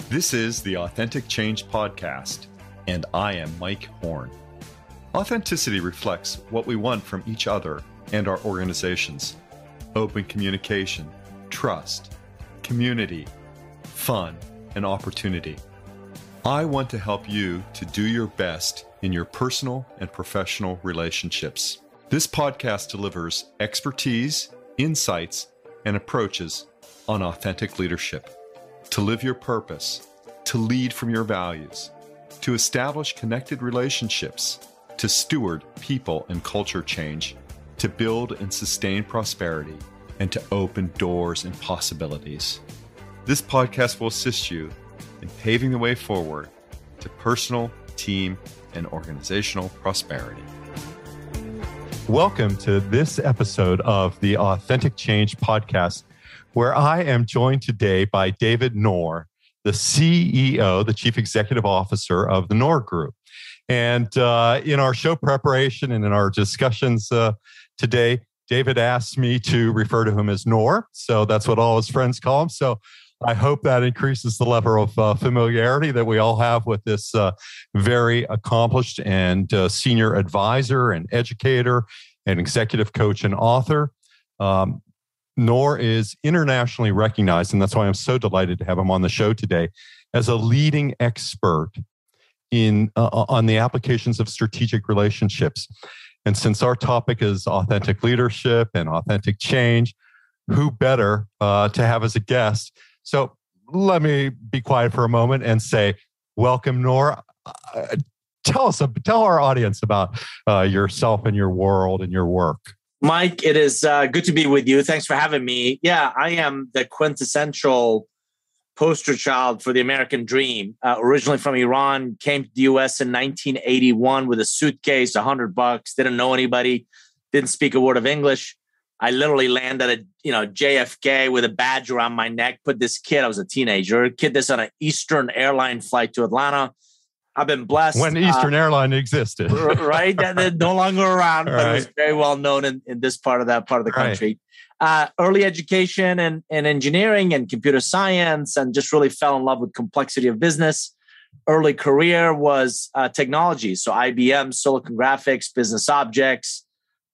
This is the Authentic Change Podcast, and I am Mike Horne. Authenticity reflects what we want from each other and our organizations. Open communication, trust, community, fun, and opportunity. I want to help you to do your best in your personal and professional relationships. This podcast delivers expertise, insights, and approaches on authentic leadership. To live your purpose, to lead from your values, to establish connected relationships, to steward people and culture change, to build and sustain prosperity, and to open doors and possibilities. This podcast will assist you in paving the way forward to personal, team, and organizational prosperity. Welcome to this episode of the Authentic Change Podcast, where I am joined today by David Nour, the CEO, the Chief Executive Officer of the Nour Group. And in our show preparation and in our discussions today, David asked me to refer to him as Nour. So that's what all his friends call him. So I hope that increases the level of familiarity that we all have with this very accomplished and senior advisor and educator and executive coach and author. Nour is internationally recognized, and that's why I'm so delighted to have him on the show today, as a leading expert in on the applications of strategic relationships. And since our topic is authentic leadership and authentic change, who better to have as a guest? So let me be quiet for a moment and say, welcome, Nour. Tell our audience about yourself and your world and your work. Mike, it is good to be with you. Thanks for having me. Yeah, I am the quintessential poster child for the American dream. Originally from Iran, came to the US in 1981 with a suitcase, $100, didn't know anybody, didn't speak a word of English. I literally landed at JFK with a badge around my neck, put this kid, I was a teenager, this on an Eastern airline flight to Atlanta. I've been blessed. When Eastern Airline existed. Right? They're no longer around, but it was very well known in this part of the country. Early education and engineering and computer science, and just really fell in love with complexity of business. Early career was technology. So IBM, Silicon Graphics, Business Objects,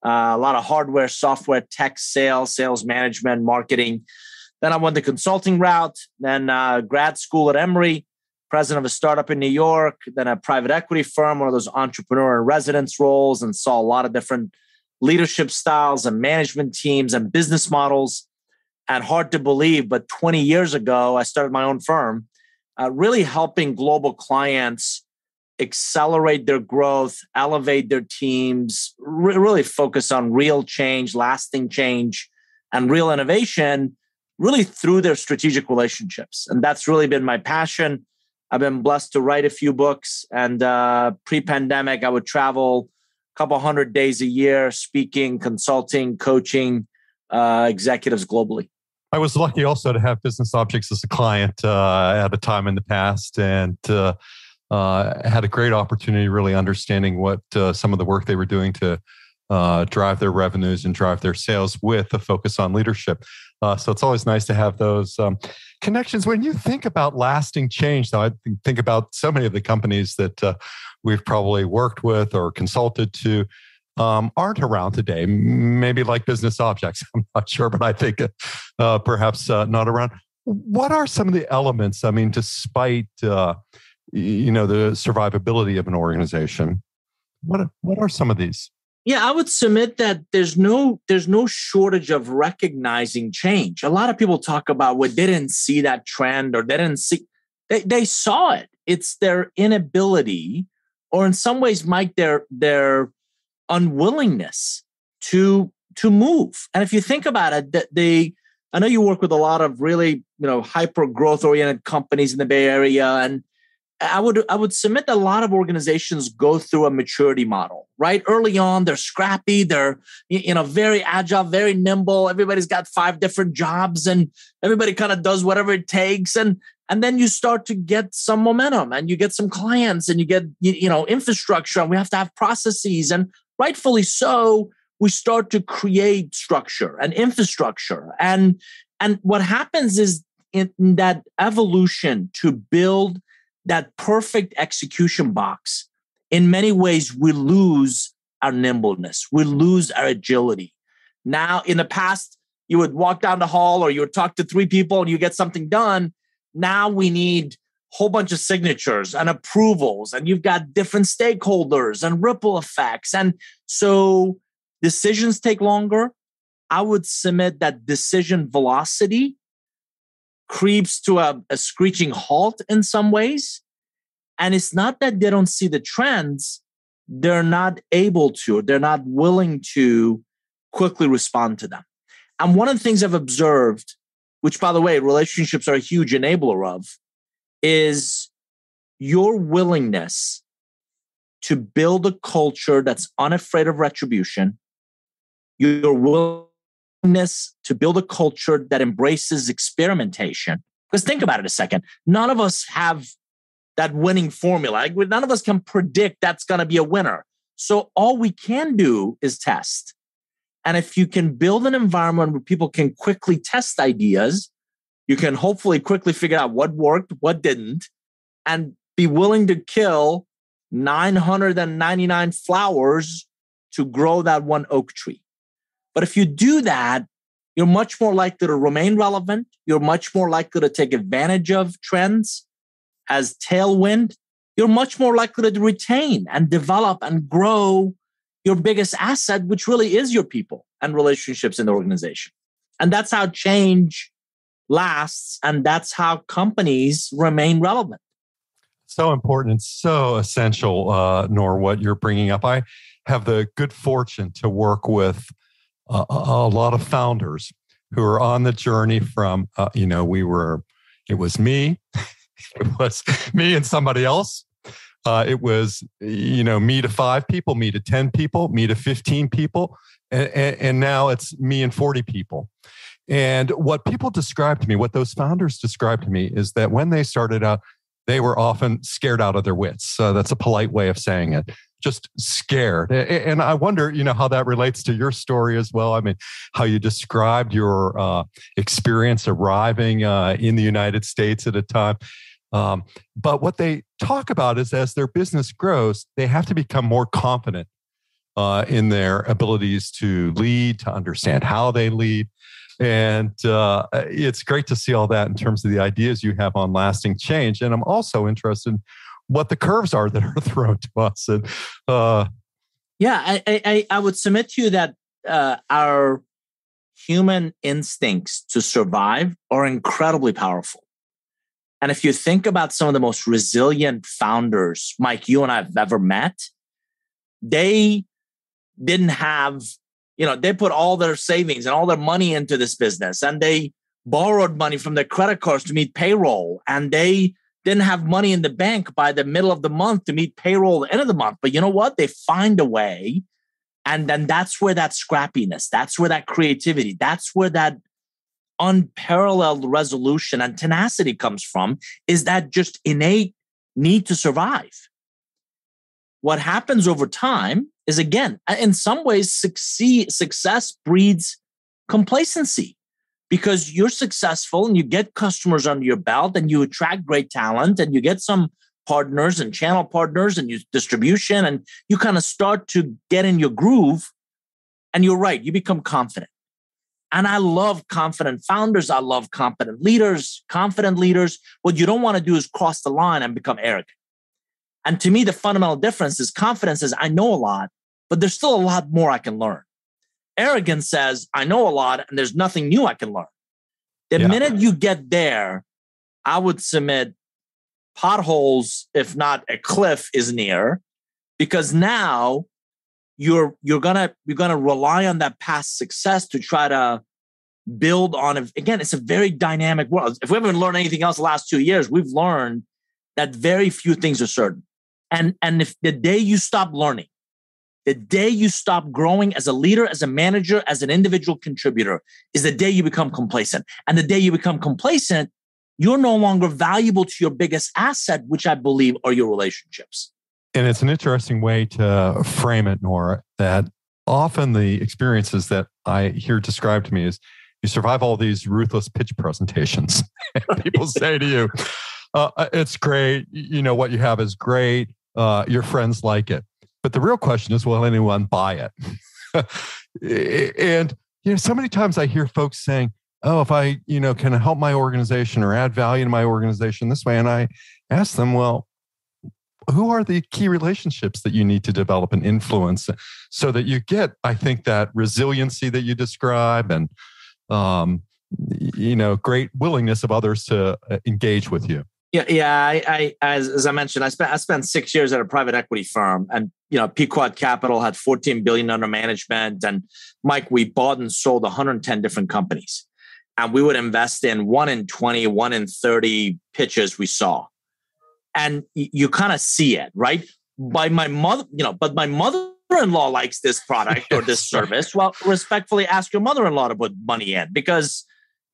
a lot of hardware, software, tech sales management, marketing. Then I went the consulting route, then grad school at Emory, president of a startup in New York, then a private equity firm, one of those entrepreneur in residence roles, and saw a lot of different leadership styles and management teams and business models. And hard to believe, but 20 years ago, I started my own firm, really helping global clients accelerate their growth, elevate their teams, really focus on real change, lasting change, and real innovation, really through their strategic relationships. And that's really been my passion. I've been blessed to write a few books, and pre-pandemic, I would travel a couple hundred days a year, speaking, consulting, coaching executives globally. I was lucky also to have Business Objects as a client at a time in the past, and had a great opportunity really understanding what some of the work they were doing to drive their revenues and drive their sales with a focus on leadership. So it's always nice to have those connections. When you think about lasting change, though, I think about so many of the companies that we've probably worked with or consulted to aren't around today. Maybe like Business Objects, I'm not sure, but I think perhaps not around. What are some of the elements? I mean, despite the survivability of an organization, what are some of these? Yeah, I would submit that there's no shortage of recognizing change. A lot of people talk about they didn't see that trend, or they saw it. It's their inability, or in some ways, Mike, their unwillingness to move. And if you think about it, I know you work with a lot of really hyper growth oriented companies in the Bay Area, and I would submit that a lot of organizations go through a maturity model, right? Early on, they're scrappy, they're very agile, very nimble. Everybody's got 5 different jobs, and everybody kind of does whatever it takes. And then you start to get some momentum, and you get some clients, and you get infrastructure, and we have to have processes, and rightfully so, we start to create structure and infrastructure. And what happens is in that evolution to build that perfect execution box, in many ways, we lose our nimbleness. We lose our agility. Now, in the past, you would walk down the hall or you would talk to 3 people and you get something done. Now we need a whole bunch of signatures and approvals, and you've got different stakeholders and ripple effects. And so decisions take longer. I would submit that decision velocity creeps to a screeching halt in some ways. And it's not that they don't see the trends. They're not able to, they're not willing to quickly respond to them. And one of the things I've observed, which, by the way, relationships are a huge enabler of, is your willingness to build a culture that's unafraid of retribution, your willingness to build a culture that embraces experimentation. Because think about it a second. None of us have that winning formula. None of us can predict that's going to be a winner. So all we can do is test. And if you can build an environment where people can quickly test ideas, you can hopefully quickly figure out what worked, what didn't, and be willing to kill 999 flowers to grow that one oak tree. But if you do that, you're much more likely to remain relevant. You're much more likely to take advantage of trends as tailwind. You're much more likely to retain and develop and grow your biggest asset, which really is your people and relationships in the organization. And that's how change lasts. And that's how companies remain relevant. So important and so essential, Nour, what you're bringing up. I have the good fortune to work with a lot of founders who are on the journey from, it was me, it was me and somebody else. It was, me to 5 people, me to 10 people, me to 15 people. And now it's me and 40 people. And what people describe to me, what those founders describe to me is that when they started out, they were often scared out of their wits. That's a polite way of saying it. Just scared. And I wonder, how that relates to your story as well. I mean, how you described your experience arriving in the United States at a time. But what they talk about is as their business grows, they have to become more confident in their abilities to lead, to understand how they lead. And it's great to see all that in terms of the ideas you have on lasting change. And I'm also interested in what the curves are that are thrown to us. And I would submit to you that our human instincts to survive are incredibly powerful. And if you think about some of the most resilient founders, Mike, you and I have ever met, they didn't have, they put all their savings and all their money into this business, and they borrowed money from their credit cards to meet payroll, and they didn't have money in the bank by the middle of the month to meet payroll at the end of the month. But you know what? They find a way. And then that's where that scrappiness, that's where that creativity, that's where that unparalleled resolution and tenacity comes from, is that just innate need to survive. What happens over time is, again, in some ways, success breeds complacency, because you're successful and you get customers under your belt and you attract great talent and you get some partners and channel partners and you distribution, and you kind of start to get in your groove. And you're right, you become confident. And I love confident founders. I love confident leaders. What you don't want to do is cross the line and become arrogant. And to me, the fundamental difference is confidence says, I know a lot, but there's still a lot more I can learn. Arrogance says, I know a lot and there's nothing new I can learn. The minute you get there, I would submit potholes, if not a cliff, is near, because now you're gonna rely on that past success to try to build on it. Again, it's a very dynamic world. If we haven't learned anything else the last 2 years, we've learned that very few things are certain. And if the day you stop learning, the day you stop growing as a leader, as a manager, as an individual contributor, is the day you become complacent. And the day you become complacent, you're no longer valuable to your biggest asset, which I believe are your relationships. And it's an interesting way to frame it, Nour, that often the experiences that I hear described to me is You survive all these ruthless pitch presentations. People say to you, it's great. You know, what you have is great. Your friends like it. But the real question is, will anyone buy it? And, you know, so many times I hear folks saying, oh, if I, you know, can help my organization or add value to my organization this way. And I ask them, well, who are the key relationships that you need to develop and influence so that you get, I think, that resiliency that you describe and, you know, great willingness of others to engage with you. Yeah. I as I mentioned, I spent 6 years at a private equity firm, and you know, Pequod Capital had 14 billion under management. And Mike, we bought and sold 110 different companies, and we would invest in 1 in 20, 1 in 30 pitches we saw, and you kind of see it, right? By my mother, you know, but my mother-in-law likes this product or this service. Well, respectfully, ask your mother-in-law to put money in, because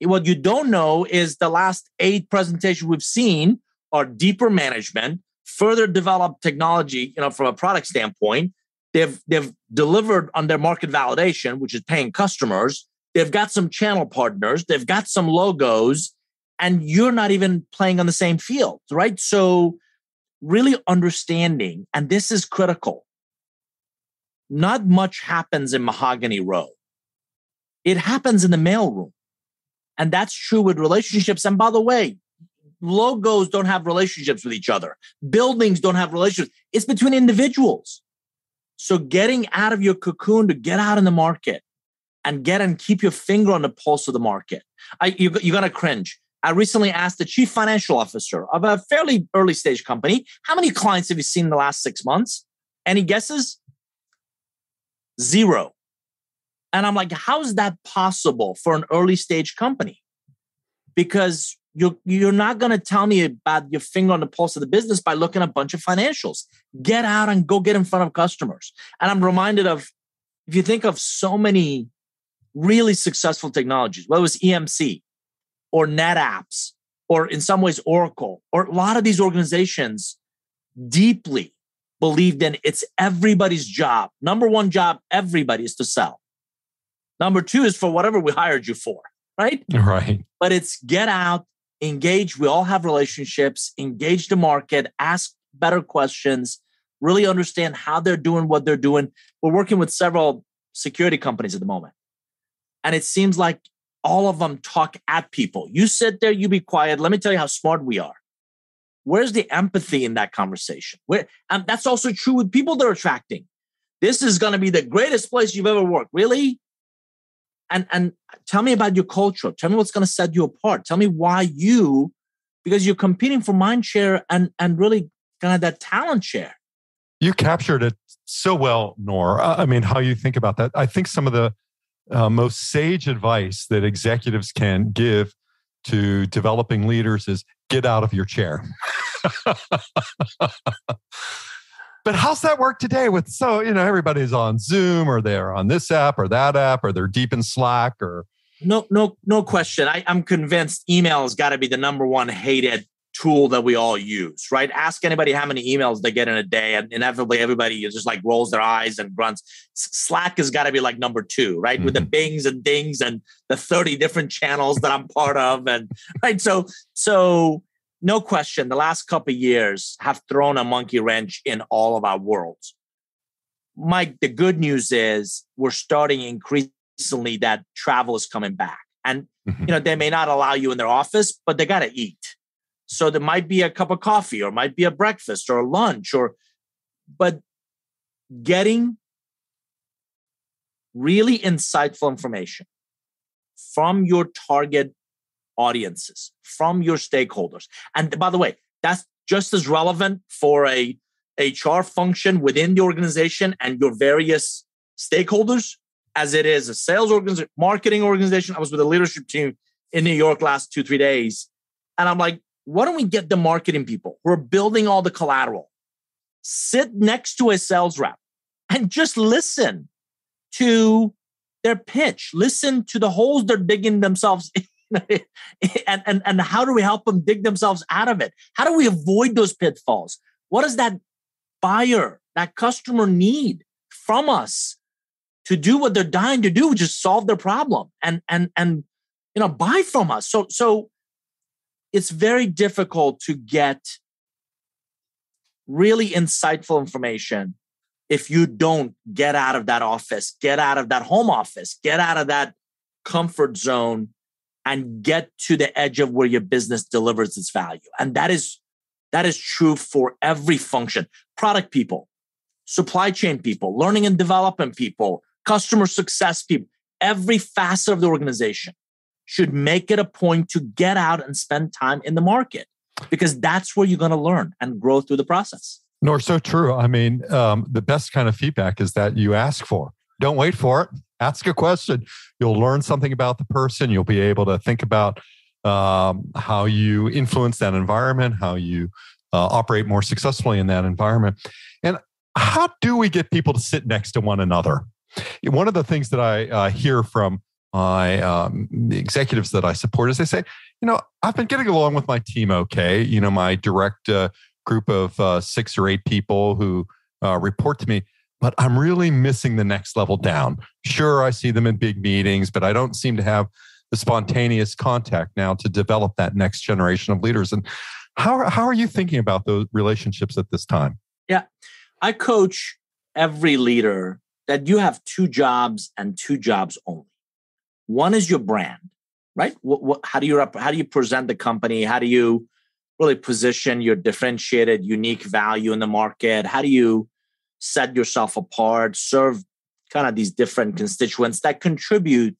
what you don't know is the last 8 presentations we've seen are deeper management, further developed technology, you know, from a product standpoint. They've delivered on their market validation, which is paying customers. They've got some channel partners. They've got some logos, and you're not even playing on the same field, right? So really understanding, and this is critical, not much happens in Mahogany Row. It happens in the mailroom. And that's true with relationships. And by the way, logos don't have relationships with each other. Buildings don't have relationships. It's between individuals. So getting out of your cocoon to get out in the market and keep your finger on the pulse of the market. You're going to cringe. I recently asked the chief financial officer of a fairly early stage company, how many clients have you seen in the last 6 months? Any guesses? 0. And I'm like, how is that possible for an early stage company? Because you're not going to tell me about your finger on the pulse of the business by looking at a bunch of financials. Get out and go get in front of customers. And I'm reminded of, if you think of so many really successful technologies, whether it was EMC or NetApps, or in some ways Oracle, or a lot of these organizations deeply believed in it's everybody's job. Number one job, everybody, is to sell. Number 2 is for whatever we hired you for, right? Right. But it's get out, engage. We all have relationships, engage the market, ask better questions, really understand how they're doing what they're doing. We're working with several security companies at the moment. And it seems like all of them talk at people. You sit there, you be quiet. Let me tell you how smart we are. Where's the empathy in that conversation? That's also true with people they're attracting. This is going to be the greatest place you've ever worked. Really? And tell me about your culture. Tell me what's going to set you apart. Tell me why because you're competing for mind share and really kind of that talent share. You captured it so well, Nour. I mean, how you think about that. I think some of the most sage advice that executives can give to developing leaders is get out of your chair. But how's that work today with, so, you know, everybody's on Zoom, or they're on this app or that app, or they're deep in Slack, or... No question. I'm convinced email has got to be the number one hated tool that we all use, right? Ask anybody how many emails they get in a day, and inevitably everybody just like rolls their eyes and grunts. Slack has got to be like number 2, right? Mm-hmm. With the bings and dings and the 30 different channels that I'm part of. And right. So no question, the last couple of years have thrown a monkey wrench in all of our worlds. Mike, the good news is we're starting increasingly that travel is coming back. And, you know, they may not allow you in their office, but they got to eat. So there might be a cup of coffee, or might be a breakfast or a lunch, but getting really insightful information from your target audiences, from your stakeholders. And by the way, that's just as relevant for a HR function within the organization and your various stakeholders as it is a sales organization, marketing organization. I was with a leadership team in New York last 2-3 days. And I'm like, why don't we get the marketing people who are building all the collateral, sit next to a sales rep and just listen to their pitch, listen to the holes they're digging themselves in. and how do we help them dig themselves out of it? How do we avoid those pitfalls? What does that buyer, that customer need from us to do what they're dying to do, which is solve their problem? And buy from us. So it's very difficult to get really insightful information if you don't get out of that office, get out of that home office, get out of that comfort zone and get to the edge of where your business delivers its value. And that is true for every function. Product people, supply chain people, learning and development people, customer success people, every facet of the organization should make it a point to get out and spend time in the market, because that's where you're going to learn and grow through the process. Nour, so true. I mean, the best kind of feedback is that you ask for. Don't wait for it. Ask a question. You'll learn something about the person. You'll be able to think about how you influence that environment, how you operate more successfully in that environment. And how do we get people to sit next to one another? One of the things that I hear from my the executives that I support is they say, I've been getting along with my team okay. My direct group of 6 or 8 people who report to me, but I'm really missing the next level down. Sure, I see them in big meetings, but I don't seem to have the spontaneous contact now to develop that next generation of leaders. And how are you thinking about those relationships at this time? Yeah, I coach every leader that you have 2 jobs and 2 jobs only. One is your brand, right? How do you present the company? How do you really position your differentiated, unique value in the market? How do you set yourself apart, serve kind of these different constituents that contribute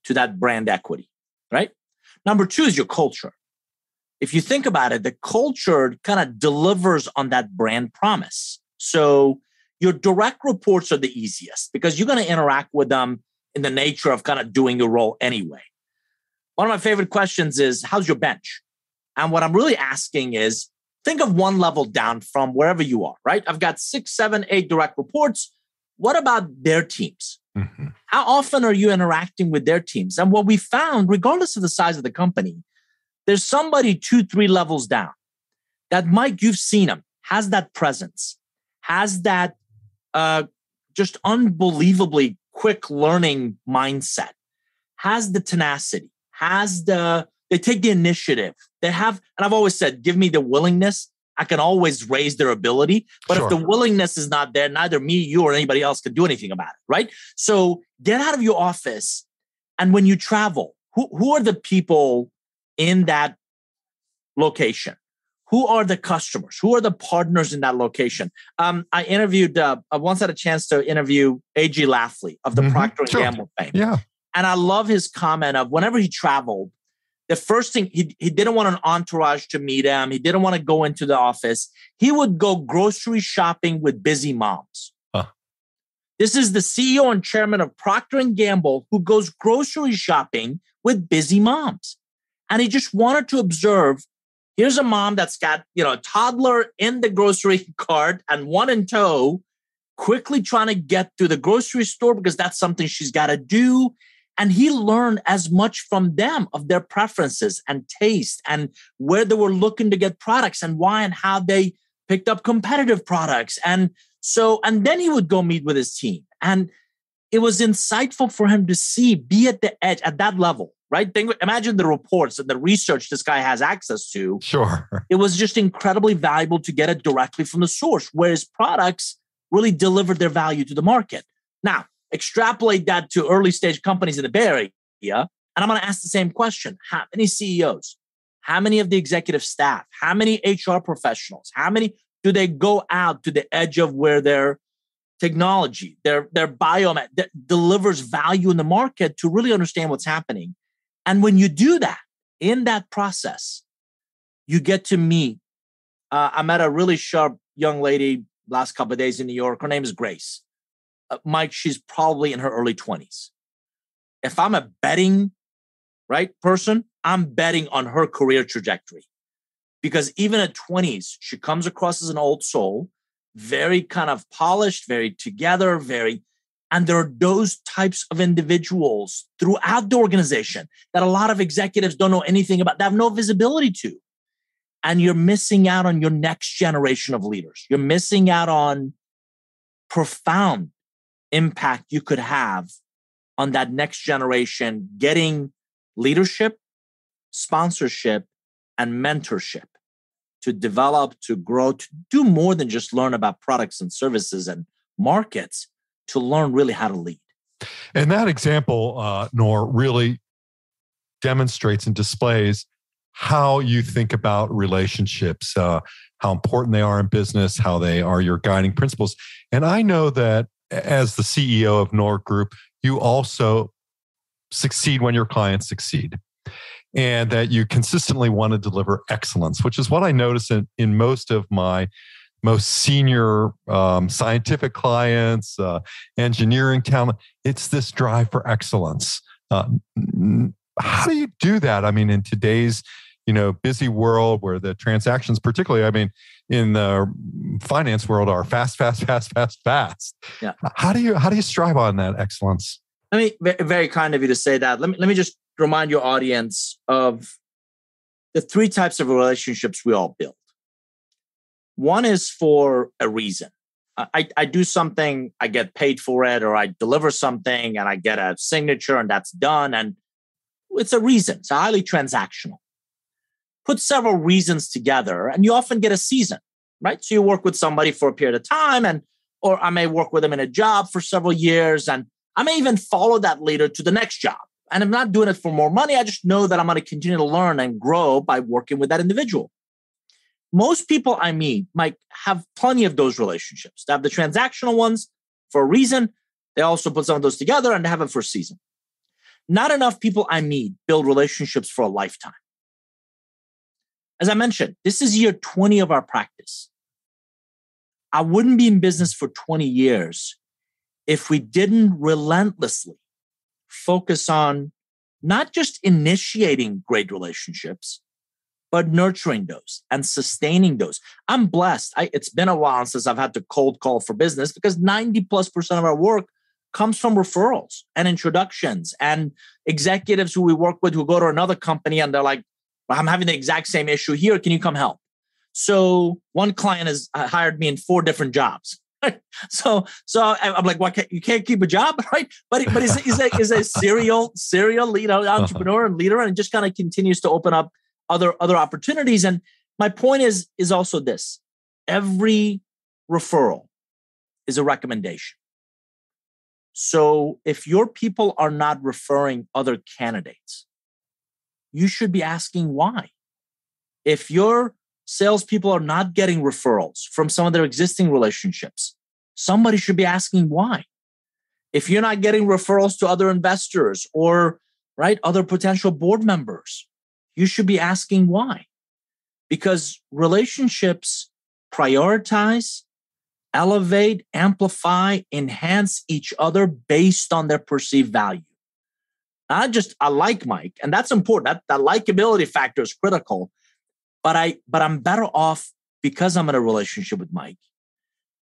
to that brand equity, right? Number 2 is your culture. If you think about it, the culture kind of delivers on that brand promise. So your direct reports are the easiest because you're going to interact with them in the nature of kind of doing your role anyway. One of my favorite questions is, how's your bench? And what I'm really asking is, think of one level down from wherever you are, right? I've got 6, 7, 8 direct reports. What about their teams? Mm-hmm. How often are you interacting with their teams? And what we found, regardless of the size of the company, there's somebody 2, 3 levels down that, Mike, you've seen him, has that presence, has that just unbelievably quick learning mindset, has the tenacity, they take the initiative. They have, and I've always said, give me the willingness. I can always raise their ability. But Sure. If the willingness is not there, neither me, you, or anybody else can do anything about it, right? So get out of your office. And when you travel, who are the people in that location? Who are the customers? Who are the partners in that location? I interviewed, I once had a chance to interview A.G. Lafley of the Procter & Gamble fame. Yeah. And I love his comment of whenever he traveled, the first thing, he didn't want an entourage to meet him. He didn't want to go into the office. He would go grocery shopping with busy moms. Huh. This is the CEO and chairman of Procter & Gamble who goes grocery shopping with busy moms. And he just wanted to observe, here's a mom that's got, a toddler in the grocery cart and one in tow, quickly trying to get to the grocery store because that's something she's got to do. And he learned as much from them of their preferences and taste and where they were looking to get products and why and how they picked up competitive products. And then he would go meet with his team. And it was insightful for him to be at the edge at that level, right? Imagine the reports and the research this guy has access to. Sure. It was just incredibly valuable to get it directly from the source, where his products really delivered their value to the market. Now, extrapolate that to early stage companies in the Bay Area, and I'm going to ask the same question. How many CEOs? How many of the executive staff? How many HR professionals? How many do they go out to the edge of where their technology, their biomed that delivers value in the market to really understand what's happening? And when you do that, in that process, you get to meet. I met a really sharp young lady last couple of days in New York. Her name is Grace. Mike, she's probably in her early 20s. If I'm a betting person, I'm betting on her career trajectory. Because even at 20s, she comes across as an old soul, very kind of polished, very together, and there are those types of individuals throughout the organization that a lot of executives don't know anything about, that have no visibility to. And you're missing out on your next generation of leaders. You're missing out on profound impact you could have on that next generation, getting leadership, sponsorship, and mentorship to develop, to grow, to do more than just learn about products and services and markets, to learn really how to lead. And that example, Nour, really demonstrates and displays how you think about relationships, how important they are in business, how they are your guiding principles. And I know that as the CEO of Nour Group, you also succeed when your clients succeed, and that you consistently want to deliver excellence, which is what I notice in most of my most senior scientific clients, engineering talent. It's this drive for excellence. How do you do that? I mean, in today's busy world where the transactions, particularly, I mean, in the finance world, are fast. Yeah. How do you strive on that excellence? I mean, very kind of you to say that. Let me just remind your audience of the three types of relationships we all build. One is for a reason. I do something, I get paid for it, or I deliver something and I get a signature and that's done. And it's a reason. It's highly transactional. Put several reasons together and you often get a season, right? So you work with somebody for a period of time, or I may work with them in a job for several years, and I may even follow that leader to the next job. And I'm not doing it for more money. I just know that I'm going to continue to learn and grow by working with that individual. Most people I meet might have plenty of those relationships. They have the transactional ones for a reason. They also put some of those together and they have it for a season. Not enough people I meet build relationships for a lifetime. As I mentioned, this is year 20 of our practice. I wouldn't be in business for 20 years if we didn't relentlessly focus on not just initiating great relationships, but nurturing those and sustaining those. I'm blessed. It's been a while since I've had to cold call for business, because 90+% of our work comes from referrals and introductions and executives who we work with who go to another company and they're like, I'm having the exact same issue here. Can you come help? So one client has hired me in 4 different jobs. So I'm like, what? You can't keep a job, right? But he's a serial entrepreneur and leader, and just kind of continues to open up other opportunities. And my point is also this: every referral is a recommendation. So if your people are not referring other candidates, you should be asking why. If your salespeople are not getting referrals from some of their existing relationships, somebody should be asking why. If you're not getting referrals to other investors or other potential board members, you should be asking why. Because relationships prioritize, elevate, amplify, enhance each other based on their perceived value. I like Mike, and that's important. That likability factor is critical. But I'm better off because I'm in a relationship with Mike.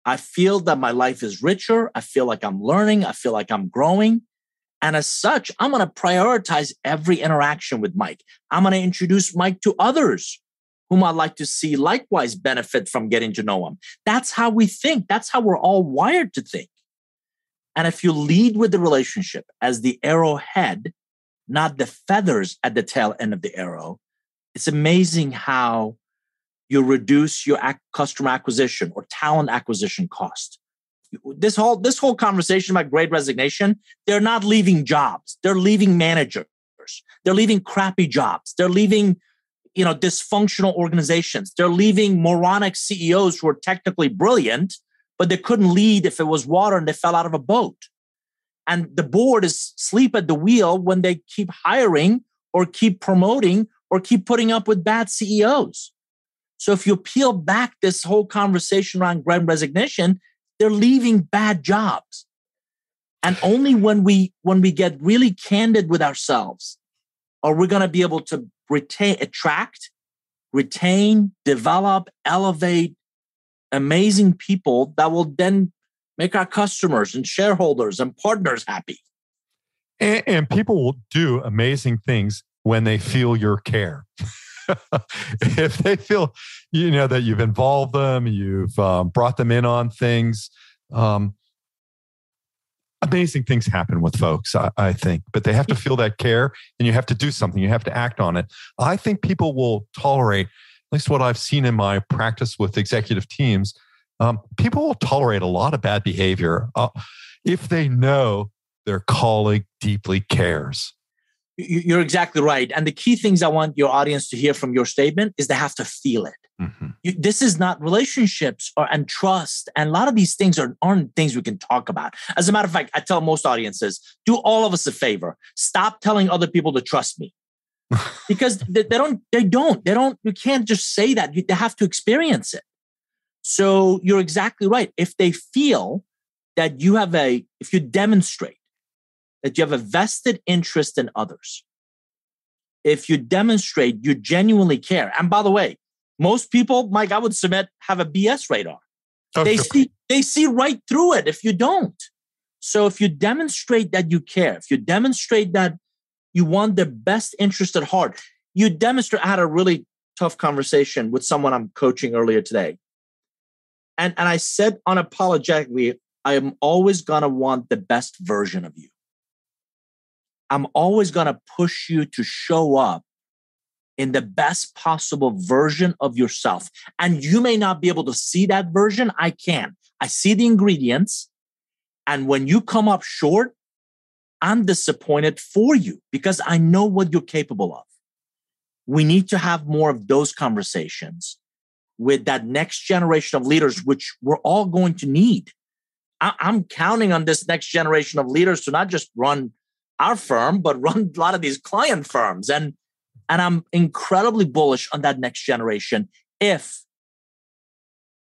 I feel that my life is richer. I feel like I'm learning. I feel like I'm growing. And as such, I'm going to prioritize every interaction with Mike. I'm going to introduce Mike to others whom I'd like to see likewise benefit from getting to know him. That's how we think. That's how we're all wired to think. And if you lead with the relationship as the arrowhead, not the feathers at the tail end of the arrow, it's amazing how you reduce your customer acquisition or talent acquisition cost. This whole conversation about Great Resignation, they're not leaving jobs. They're leaving managers. They're leaving crappy jobs. They're leaving, dysfunctional organizations. They're leaving moronic CEOs who are technically brilliant, but they couldn't lead if it was water and they fell out of a boat. And the board is asleep at the wheel when they keep hiring or keep promoting or keep putting up with bad CEOs. So if you peel back this whole conversation around Great Resignation, they're leaving bad jobs. And only when we get really candid with ourselves are we going to be able to attract, retain, develop, elevate amazing people that will then make our customers and shareholders and partners happy. And people will do amazing things when they feel your care. If they feel, that you've involved them, you've brought them in on things, amazing things happen with folks, I think, but they have to feel that care and you have to do something. You have to act on it. I think people will tolerate, at least what I've seen in my practice with executive teams, people will tolerate a lot of bad behavior if they know their colleague deeply cares. You're exactly right. And the key things I want your audience to hear from your statement is they have to feel it. Mm-hmm. This is not relationships and trust. And a lot of these things aren't things we can talk about. As a matter of fact, I tell most audiences, do all of us a favor. Stop telling other people to trust me. Because they don't, you can't just say that. They have to experience it. So you're exactly right. If they feel that if you demonstrate that you have a vested interest in others, if you demonstrate you genuinely care, and by the way, most people, Mike, I would submit, have a BS radar. Oh, they see right through it if you don't. So if you demonstrate that you care, if you demonstrate that you want their best interest at heart, you demonstrate. I had a really tough conversation with someone I'm coaching earlier today. And I said unapologetically, I am always going to want the best version of you. I'm always going to push you to show up in the best possible version of yourself. And you may not be able to see that version. I can. I see the ingredients. And when you come up short, I'm disappointed for you because I know what you're capable of. We need to have more of those conversations with that next generation of leaders, which we're all going to need. I'm counting on this next generation of leaders to not just run our firm, but run a lot of these client firms. And I'm incredibly bullish on that next generation if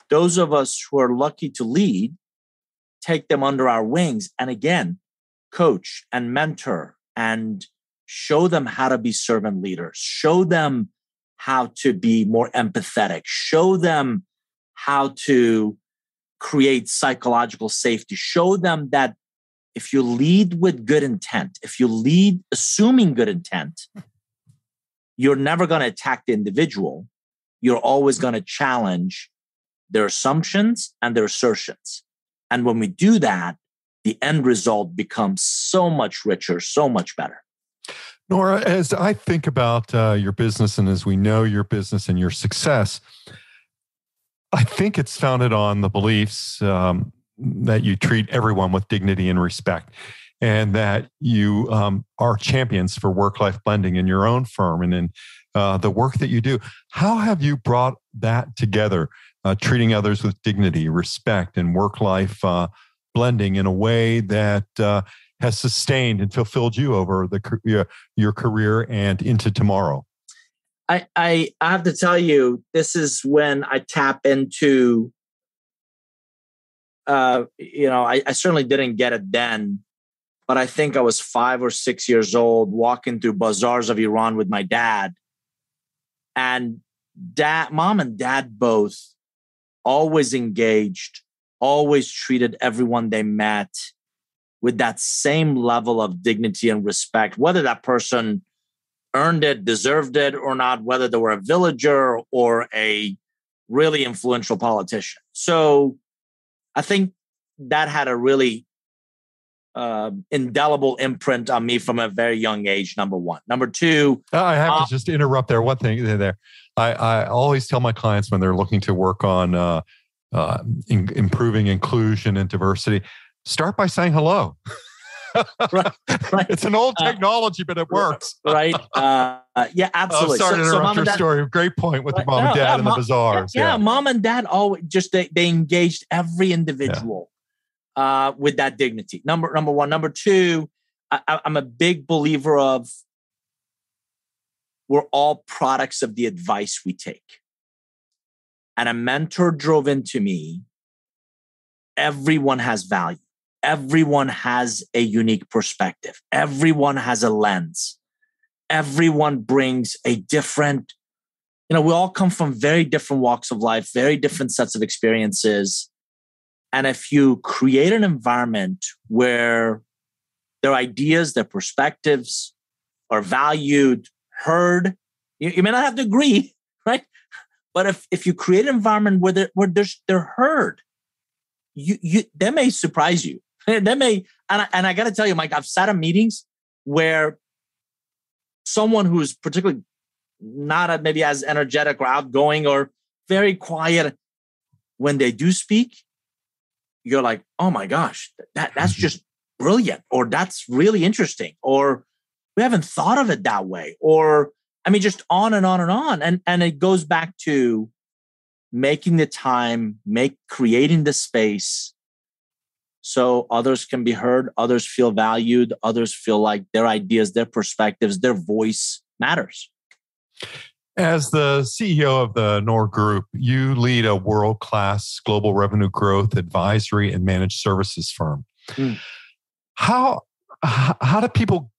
those of us who are lucky to lead take them under our wings and again, coach and mentor and show them how to be servant leaders, show them how to be more empathetic, show them how to create psychological safety, show them that if you lead with good intent, if you lead assuming good intent, you're never going to attack the individual. You're always going to challenge their assumptions and their assertions. And when we do that, the end result becomes so much richer, so much better. Nour, as I think about your business and as we know your business and your success, I think it's founded on the beliefs that you treat everyone with dignity and respect, and that you are champions for work-life blending in your own firm and in the work that you do. How have you brought that together, treating others with dignity, respect, and work-life blending in a way that has sustained and fulfilled you over your career and into tomorrow? I have to tell you, this is when I tap into, I certainly didn't get it then, but I think I was 5 or 6 years old walking through bazaars of Iran with my dad. And mom and dad both always engaged, always treated everyone they met with that same level of dignity and respect, whether that person earned it, deserved it or not, whether they were a villager or a really influential politician. So I think that had a really indelible imprint on me from a very young age, number one. Number two... I have to just interrupt there. One thing there. I always tell my clients when they're looking to work on improving inclusion and diversity, start by saying hello. Right. It's an old technology, but it works. Right. Yeah, absolutely. Sorry to interrupt your story. Great point with your mom and dad in the bazaars. Yeah, mom and dad always they engaged every individual with that dignity. Number one. Number two, I'm a big believer of we're all products of the advice we take. And a mentor drove into me, everyone has value. Everyone has a unique perspective. Everyone has a lens. Everyone brings a different, we all come from very different walks of life, very different sets of experiences. And if you create an environment where their ideas, their perspectives are valued, heard, you may not have to agree, right? But if you create an environment where they're heard, they may surprise you. They may, and I got to tell you, Mike, I've sat in meetings where someone who's particularly not maybe as energetic or outgoing or very quiet, when they do speak, you're like, oh my gosh, that's just brilliant, or that's really interesting, or we haven't thought of it that way, or I mean, just on and on and on. And it goes back to making the time, creating the space so others can be heard, others feel valued, others feel like their ideas, their perspectives, their voice matters. As the CEO of the Nour Group, you lead a world-class global revenue growth advisory and managed services firm. How do people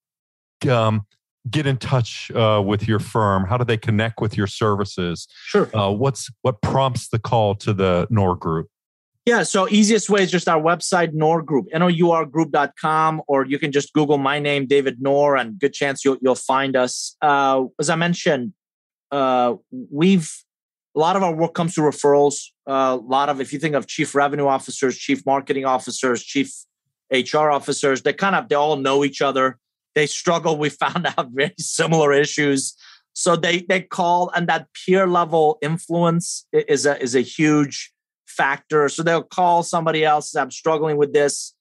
get in touch with your firm? How do they connect with your services? Sure. What prompts the call to the Nour Group? Yeah, so easiest way is just our website, Nour Group, nourgroup.com, or you can just Google my name, David Nour, and good chance you'll find us. As I mentioned, a lot of our work comes through referrals. If you think of chief revenue officers, chief marketing officers, chief HR officers, they all know each other. They struggle. We found out very similar issues. So they call, and that peer level influence is a huge factor. So they'll call somebody else. I'm struggling with this.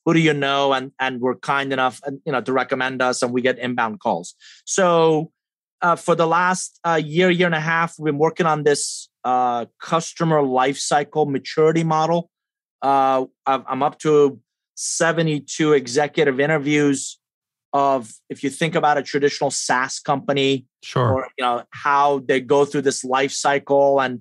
Who do you know? And we're kind enough, to recommend us, and we get inbound calls. So for the last year and a half, we've been working on this customer lifecycle maturity model. I'm up to 72 executive interviews of, if you think about a traditional SaaS company, sure, or how they go through this life cycle, and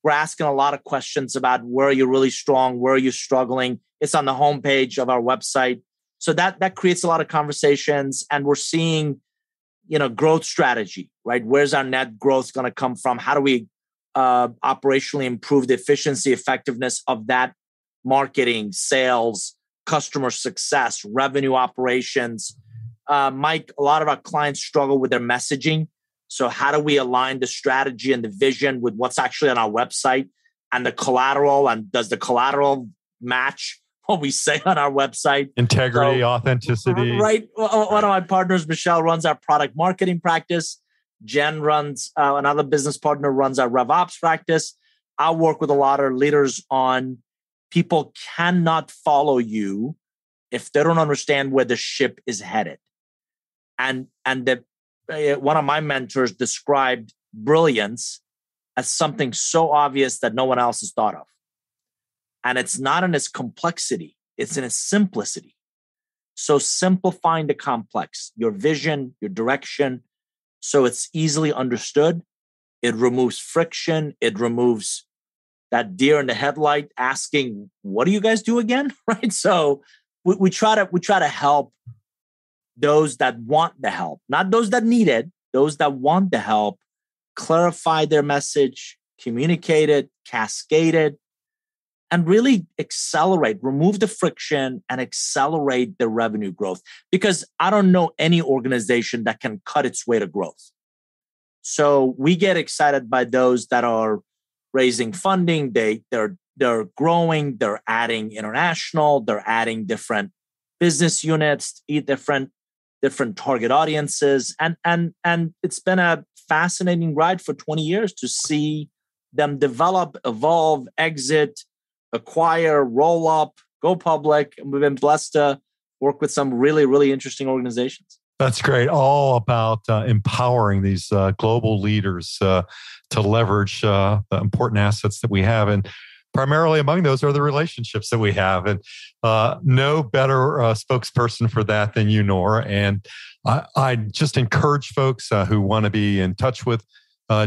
we're asking a lot of questions about where are you really strong, where are you struggling. It's on the homepage of our website, so that creates a lot of conversations, and we're seeing growth strategy, right? Where's our net growth going to come from? How do we operationally improve the efficiency, effectiveness of that marketing, sales, customer success, revenue operations? Mike, a lot of our clients struggle with their messaging. So how do we align the strategy and the vision with what's actually on our website and the collateral? And does the collateral match what we say on our website? Integrity, authenticity. Right. One of my partners, Michelle, runs our product marketing practice. Jen runs, another business partner runs our RevOps practice. I work with a lot of leaders on people cannot follow you if they don't understand where the ship is headed. And one of my mentors described brilliance as something so obvious that no one else has thought of. And it's not in its complexity, it's in its simplicity. So simplifying the complex, your vision, your direction, so it's easily understood. It removes friction. It removes that deer in the headlight asking, what do you guys do again? Right. So we try to help those that want the help, not those that need it, those that want the help, clarify their message, communicate it, cascade it, and really accelerate, remove the friction and accelerate the revenue growth. Because I don't know any organization that can cut its way to growth. So we get excited by those that are raising funding. They're growing, they're adding international, they're adding different business units, different target audiences. And it's been a fascinating ride for 20 years to see them develop, evolve, exit, acquire, roll up, go public. And we've been blessed to work with some really, really interesting organizations. That's great. All about empowering these global leaders to leverage the important assets that we have. And primarily among those are the relationships that we have. And no better spokesperson for that than you, Nour. And I just encourage folks who want to be in touch with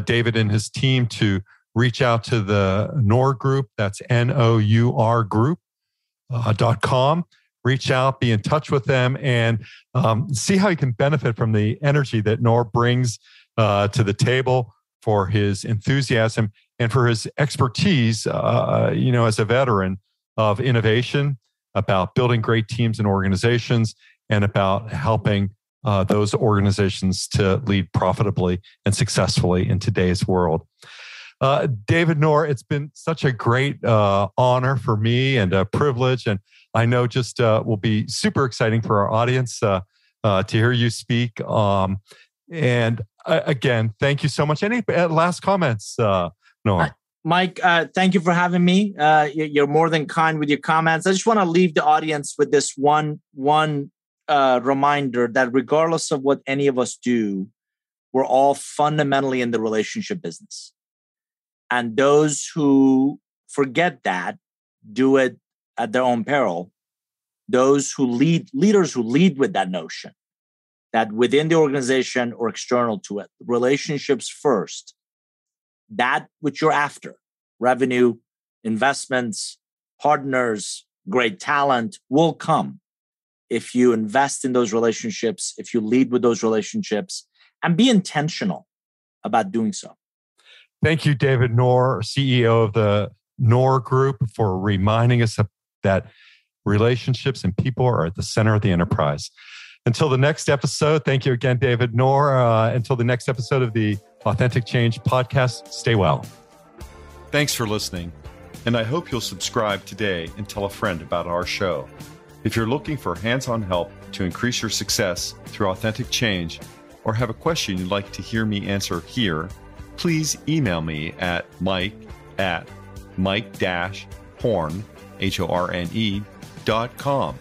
David and his team to reach out to the Nour Group. That's NOUR Group.com. Reach out, be in touch with them, and see how you can benefit from the energy that Nour brings to the table, for his enthusiasm and for his expertise, as a veteran of innovation, about building great teams and organizations, and about helping those organizations to lead profitably and successfully in today's world. David Nour, it's been such a great honor for me and a privilege. And I know just will be super exciting for our audience to hear you speak. And again, thank you so much. Any last comments, Nour? Mike, thank you for having me. You're more than kind with your comments. I just want to leave the audience with this one reminder that regardless of what any of us do, we're all fundamentally in the relationship business. And those who forget that do it at their own peril. Those who leaders who lead with that notion that within the organization or external to it, relationships first, that which you're after, revenue, investments, partners, great talent will come if you invest in those relationships, if you lead with those relationships, and be intentional about doing so. Thank you, David Nour, CEO of the Nour Group, for reminding us that relationships and people are at the center of the enterprise. Until the next episode, thank you again, David Nour. Until the next episode of the Authentic Change podcast, stay well. Thanks for listening, and I hope you'll subscribe today and tell a friend about our show. If you're looking for hands-on help to increase your success through authentic change, or have a question you'd like to hear me answer here, please email me at mike@mike-horne.com.